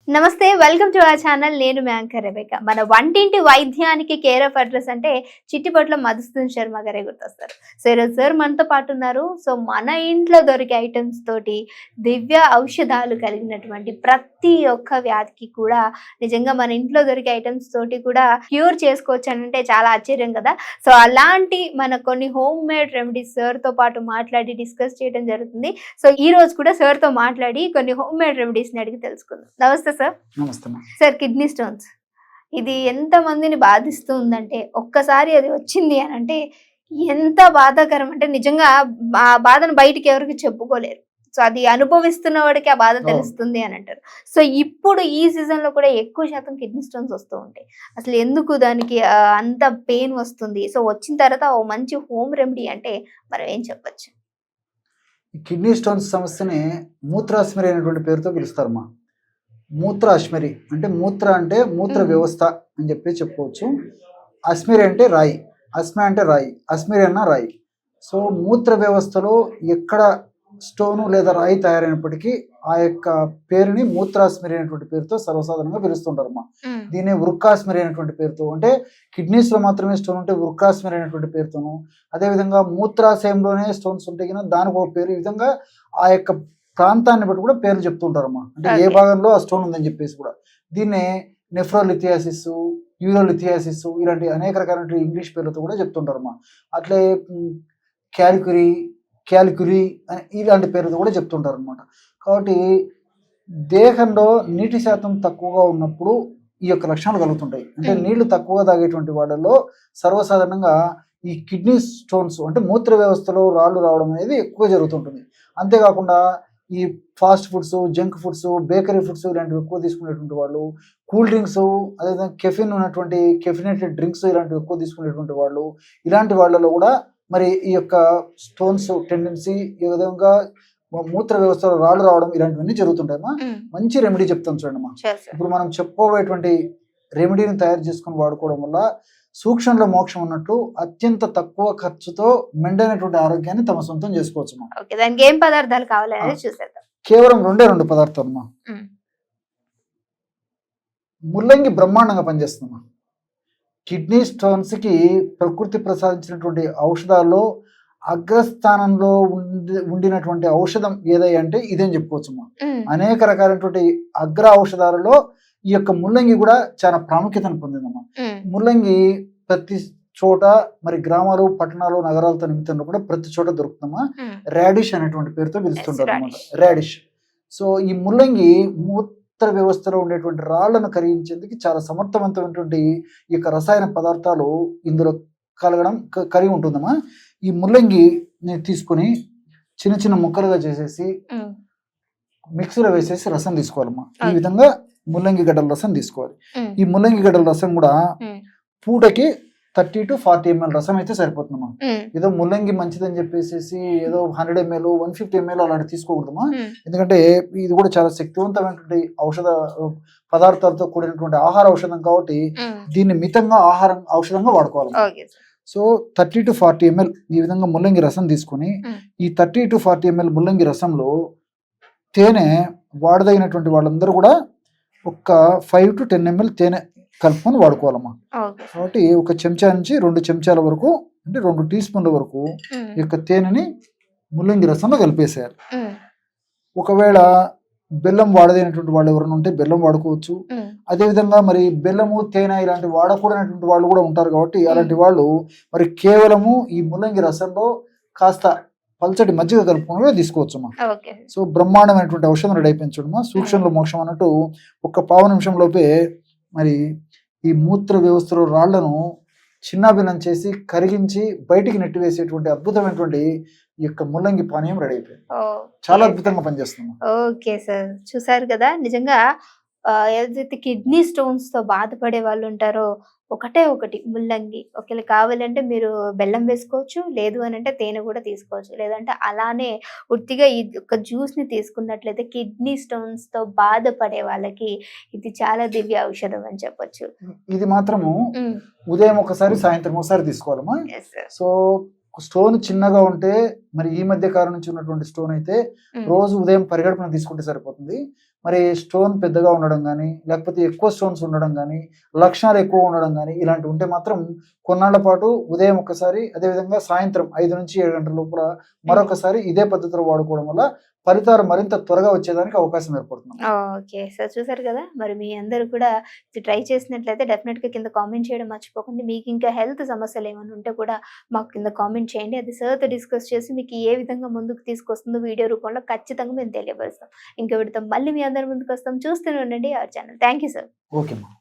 నమస్తే, welcome to our channel. నేను మీ anchor Rebecca. మన వంటింటి వైద్యానికి కేర్ ఆఫ్ అడ్రస్ అంటే చిట్టిపట్ల మధుసూదన్ శర్మ గారే గుర్తొస్తారు. సో ఈరోజు సార్ మనతో పాటు ఉన్నారు. సో మన ఇంట్లో దొరికే ఐటమ్స్ తోటి దివ్య ఔషధాలు కలిగినటువంటి ప్రతి ఒక్క వ్యాధికి కూడా నిజంగా మన ఇంట్లో దొరికే ఐటమ్స్ తోటి కూడా క్యూర్ చేసుకోవచ్చు అని అంటే చాలా ఆశ్చర్యం కదా. సో అలాంటి మన కొన్ని హోమ్ మేడ్ రెమెడీస్ సార్ తో పాటు మాట్లాడి డిస్కస్ చేయడం జరుగుతుంది. సో ఈ రోజు కూడా సార్ తో మాట్లాడి కొన్ని హోమ్ మేడ్ రెమెడీస్ ని అడిగి తెలుసుకుందాం. నమస్తే సార్. నమస్తే సార్, కిడ్నీ స్టోన్స్ ఇది ఎంత మందిని బాధిస్తూ ఉందంటే, ఒక్కసారి అది వచ్చింది అని అంటే ఎంత బాధాకరం అంటే నిజంగా ఆ బాధను బయటికి ఎవరికి చెప్పుకోలేరు. సో అది అనుభవిస్తున్న వాడికి ఆ బాధ తెలుస్తుంది అని అంటారు. సో ఇప్పుడు ఈ సీజన్ లో కూడా ఎక్కువ శాతం కిడ్నీ స్టోన్స్ వస్తూ ఉంటాయి. అసలు ఎందుకు దానికి అంత పెయిన్ వస్తుంది? సో వచ్చిన తర్వాత ఓ మంచి హోమ్ రెమెడీ అంటే మనం ఏం చెప్పచ్చు? కిడ్నీ స్టోన్స్ సమస్యని మూత్రాస్మరి అనేటువంటి పేరుతో పిలుస్తారమ్మా. మూత్ర అస్మరి అంటే మూత్ర వ్యవస్థ అని చెప్పి చెప్పుకోవచ్చు. అస్మిరి అంటే రాయి, అస్మ అంటే రాయి, అస్మిరి అన్న రాయి. సో మూత్ర వ్యవస్థలో ఎక్కడ స్టోను లేదా రాయి తయారైనప్పటికీ ఆ యొక్క పేరుని మూత్రాస్మరి అనేటువంటి పేరుతో సర్వసాధారణంగా పిలుస్తుంటారమ్మా. దీన్ని వృక్కాస్మరి అనేటువంటి పేరుతో, అంటే కిడ్నీస్ లో మాత్రమే స్టోన్ ఉంటే వృక్కాస్మరి అనేటువంటి పేరుతోను, అదేవిధంగా మూత్రాశయంలోనే స్టోన్స్ ఉంటే కన్నా దానికి ఒక పేరు, ఈ విధంగా ఆ యొక్క ప్రాంతాన్ని బట్టి కూడా పేర్లు చెప్తుంటారమ్మా. అంటే ఏ భాగంలో ఆ స్టోన్ ఉందని చెప్పేసి కూడా. దీన్నే నెఫ్రోలిథియాసిస్, యూరోలిథియాసిస్ ఇలాంటి అనేక రకాల ఇంగ్లీష్ పేర్లతో కూడా చెప్తుంటారమ్మా. అట్లే క్యాలిక్యురీ ఇలాంటి పేరుతో కూడా చెప్తుంటారు అనమాట. కాబట్టి దేహంలో నీటి శాతం తక్కువగా ఉన్నప్పుడు ఈ యొక్క లక్షణాలు కలుగుతుంటాయి. అంటే నీళ్లు తక్కువగా తాగేటువంటి వాళ్ళలో సర్వసాధారణంగా ఈ కిడ్నీ స్టోన్స్ అంటే మూత్ర వ్యవస్థలో రాళ్ళు రావడం అనేది ఎక్కువ జరుగుతుంటుంది. అంతేకాకుండా ఈ fast foods, junk foods, bakery foods ఇలాంటివి ఎక్కువ తీసుకునేటువంటి వాళ్ళు, కూల్ డ్రింక్స్, అదేవిధంగా కెఫిన్ ఉన్నటువంటి కెఫినేటెడ్ డ్రింక్స్ ఇలాంటివి ఎక్కువ తీసుకునేటువంటి వాళ్ళు, ఇలాంటి వాళ్ళలో కూడా మరి ఈ యొక్క స్టోన్స్ టెండెన్సీ, ఈ విధంగా మూత్ర వ్యవస్థలో రాళ్ళు రావడం ఇలాంటివన్నీ జరుగుతుంటాయమ్మా. మంచి రెమెడీ చెప్తాం చూడమ్మా. ఇప్పుడు మనం చెప్పుకోబోయేటువంటి రెమెడీని తయారు చేసుకుని వాడుకోవడం వల్ల సూక్ష్మంలో మోక్షం ఉన్నట్టు అత్యంత తక్కువ ఖర్చుతో మెండైనటువంటి ఆరోగ్యాన్ని తమ సొంతం చేసుకోవచ్చు. దానికి ఏం పదార్థాలు కావాలని చూసేద్దాం. కేవలం రెండు పదార్థాలు. ముల్లంగి బ్రహ్మాండంగా పనిచేస్తుందమ్మా. కిడ్నీ స్టోన్స్ కి ప్రకృతి ప్రసాదించినటువంటి ఔషధాల్లో అగ్రస్థానంలో ఉండినటువంటి ఔషధం ఏదై అంటే ఇదేం చెప్పుకోవచ్చమ్మా. అనేక రకాలైనటువంటి అగ్ర ఔషధాలలో ఈ యొక్క ముల్లంగి కూడా చాలా ప్రాముఖ్యతను పొందిందమ్మా. ముల్లంగి ప్రతి చోట, మరి గ్రామాలు, పట్టణాలు, నగరాలతో నిమిత్తంలో కూడా ప్రతి చోట దొరుకుతుందమ్మా. రాడిష్ అనేటువంటి పేరుతో పిలుస్తుంటారు అనమాట, రాడిష్. సో ఈ ముల్లంగి మూత్ర వ్యవస్థలో ఉండేటువంటి రాళ్లను కరిగించేందుకు చాలా సమర్థవంతమైనటువంటి ఈ యొక్క రసాయన పదార్థాలు ఇందులో కలిగి ఉంటుందమ్మా. ఈ ముల్లంగి తీసుకుని చిన్న చిన్న ముక్కలుగా చేసేసి మిక్సీలో వేసేసి రసం తీసుకోవాలమ్మా. ఈ విధంగా ముల్లంగి గడ్డల రసం తీసుకోవాలి. ఈ ముల్లంగి గడ్డల రసం కూడా పూటకి 30 to 40 ml రసం అయితే సరిపోతుందమ్మా. ఏదో ముల్లంగి మంచిదని చెప్పేసి ఏదో 100 ml 150 ml అలాంటి తీసుకోకూడదమ్మా. ఎందుకంటే ఇది కూడా చాలా శక్తివంతమైనటువంటి ఔషధ పదార్థాలతో కూడినటువంటి ఆహార ఔషధం కాబట్టి దీన్ని మితంగా ఔషధంగా వాడుకోవాలి. సో 30 to 40 ml ఈ విధంగా ముల్లంగి రసం తీసుకుని ఈ 30 to 40 ml ముల్లంగి రసంలో తేనె వాడదగినటువంటి వాళ్ళందరూ కూడా ఒక 5 to 10 ml తేనె కలుపుకొని వాడుకోవాలమ్మా. కాబట్టి ఒక చెంచా నుంచి 2 చెంచాల వరకు, అంటే 2 టీ స్పూన్ల వరకు ఈ యొక్క తేనెని ముల్లంగి రసంలో కలిపేసేయాలి. ఒకవేళ బెల్లం వాడదైనటువంటి వాళ్ళు ఎవరైనా ఉంటే బెల్లం వాడుకోవచ్చు. అదేవిధంగా మరి బెల్లము, తేనె ఇలాంటి వాడకూడనటువంటి వాళ్ళు కూడా ఉంటారు. కాబట్టి అలాంటి వాళ్ళు మరి కేవలము ఈ ముల్లంగి రసంలో కాస్త పల్చటి మజ్జిగ కలుపుకొని తీసుకోవచ్చమ్మా. సో బ్రహ్మాండమైనటువంటి ఔషధం రెడీ అయిపోయింది చూడమ్మా. సూక్ష్మంలో మోక్షం అన్నట్టు ఒక 15 నిమిషం లోపే మరి ఈ మూత్ర వ్యవస్థలో రాళ్లను చిన్నాభిన్నం చేసి కరిగించి బయటికి నెట్టివేసేటువంటి అద్భుతమైనటువంటి ఈ యొక్క ముల్లంగి పానీయం రెడీ అయిపోయింది. చాలా అద్భుతంగా పనిచేస్తుంది. ఓకే సార్, చూసారు కదా. నిజంగా ఏదైతే కిడ్నీ స్టోన్స్ తో బాధపడే వాళ్ళు ఉంటారో ఒకటి ముల్లంగి. ఒకవేళ కావాలంటే మీరు బెల్లం వేసుకోవచ్చు, లేదు అని అంటే తేనె కూడా తీసుకోవచ్చు, లేదంటే అలానే ఉట్టిగా ఈ ఒక జ్యూస్ ని తీసుకున్నట్లయితే కిడ్నీ స్టోన్స్ తో బాధపడే వాళ్ళకి ఇది చాలా దివ్య ఔషధం అని చెప్పొచ్చు. ఇది మాత్రము ఉదయం ఒకసారి, సాయంత్రం ఒకసారి తీసుకోవాలమ్మా. సో స్టోన్ చిన్నగా ఉంటే, మరి ఈ మధ్య కాలం నుంచి ఉన్నటువంటి స్టోన్ అయితే రోజు ఉదయం పరిగడుపున తీసుకుంటే సరిపోతుంది. మరి స్టోన్ పెద్దగా ఉండడం కానీ, లేకపోతే ఎక్కువ స్టోన్స్ ఉండడం కానీ, లక్షణాలు ఎక్కువ ఉండడం కానీ ఇలాంటివి ఉంటే మాత్రం కొన్నాళ్ల పాటు ఉదయం ఒకసారి, అదేవిధంగా సాయంత్రం 5 నుంచి 7 గంటల లోపల మరొకసారి ఇదే పద్ధతిలో వాడుకోవడం వల్ల ఫలితాలు మరింత త్వరగా వచ్చేదానికి అవకాశం ఏర్పడుతుంది. ఓకే. సో చూసారు కదా! మరి మీ అందరూ కూడా ఇది ట్రై చేసినట్లయితే డెఫినిట్‌గా కింద కామెంట్ చేయడం మర్చిపోకండి. మీకు ఇంకా హెల్త్ సమస్యలు ఏమైనా ఉంటే కూడా మాకు కింద కామెంట్ చేయండి. అది సార్‌తో డిస్కస్ చేసి మీకు ఏ విధంగా ముందుకు తీసుకొస్తుందో వీడియో రూపంలో ఖచ్చితంగా మేము తెలియపరుస్తాం. ఇంకో వీడియోతో మళ్ళీ మీ అందరి ముందుకొస్తాం. చూస్తూనే ఉండండి our channel. Thank you sir. Okay అమ్మా.